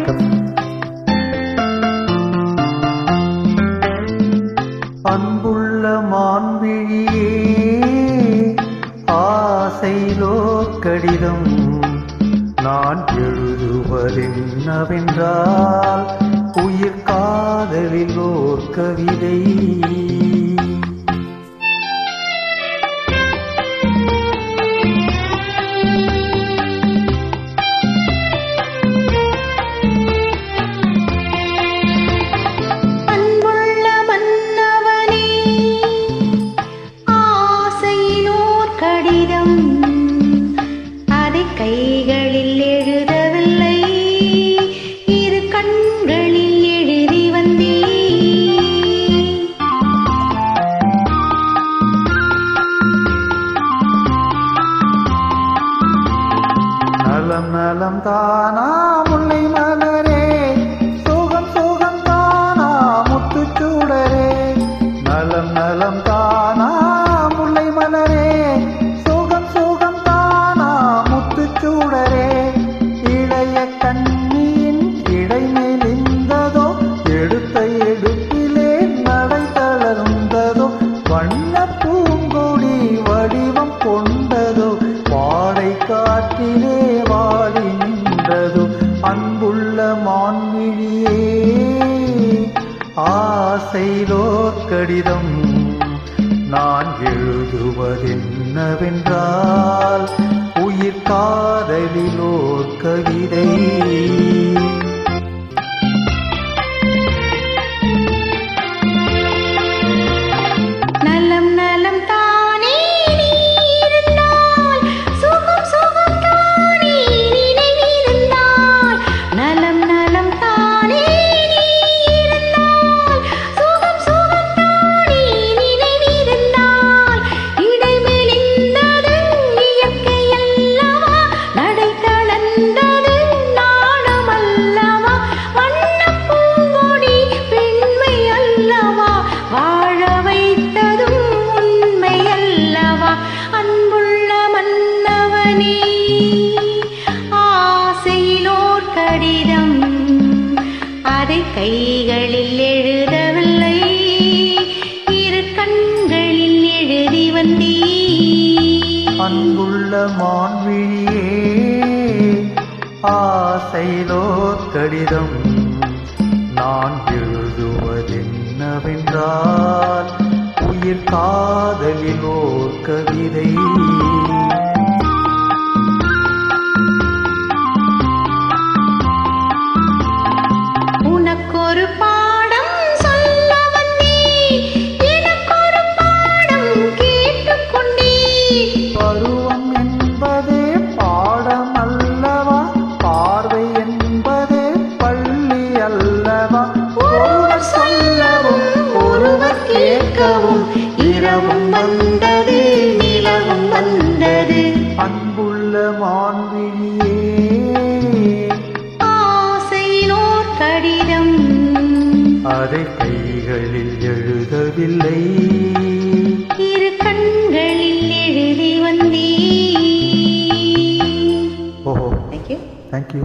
வணக்கம். அன்புள்ள மான்விழியே, ஆசையிலோ கடிதம் நான் எழுதுவதென்னவென்றால் உயிர் காதலில் ஓர் கவிதை. கைகளில் எழுதவில்லை, இரு கண்களில் எழுதி வந்தே. நலம் நலம் தானா முல்லை மலரே, சோகம் சோகம் தானா முத்துச்சூடரே. நலம் நலம் தானா முல்லை மலரே, சோகம் சோகம் தானா முத்துச்சூடரே. இளைய கண்ணியின் இடை மெலிந்ததோ, எடுத்த எடுப்பிலே நடை தளர்ந்ததோ. வண்ண பூங்கொடி வடிவம் கொண்டதோ, வாடை காற்றிலே வாடி நின்றதோ. அன்புள்ள மான்விழியே, ஆசையிலோர் கடிதம் நான் எழுதுவதென்னவென்றால் உயிர் காதலிலோர் கவிதை. நலம் நலம் தானே நீ இருந்தால், சுகம் சுகம் தானே நினைவிருந்தால். நலம் நலம் தானே நீ இருந்தால், சுகம் சுகம் தானே நினைவிருந்தால். இடை மெலிந்தது இயற்கை அல்லவா, நடை தளர்ந்தது நாணம் அல்லவா. வண்ணப் பூங்கொடி பெண்மை அல்லவா, வாழ வைத்ததும் உண்மை அல்லவா. அன்புள்ள மன்னவனே, ஆசையிலோர் கடிதம் அதை கைகளில் எழுதவில்லை, இரு கண்களில் எழுதி வந்தே. அன்புள்ள மான்விழியே, ஆசையிலோர் கடிதம் நான் எழுதுவதென்னவென்றால் உயிர் காதலில் ஓர் கவிதை. உனக்கொரு பாடம் சொல்ல வந்தேன், எனக்கொரு பாடம் கேட்டுக்கொண்டேன். பருவம் என்பதே பாடம் அல்லவா, பார்வை என்பதே பள்ளி அல்லவா. ஒருவர் சொல்லவும் ஒருவர் கேட்கவும், இரவும் வந்தது நிலவும் வந்தது. அன்புள்ள மான்விழியே, ஆசையிலோர் கடிதம் அதை கைகளில் எழுதவில்லை, இரு கண்களில் எழுதி வந்தே. ஓஹோ, தேங்க்யூ. தேங்க்யூ.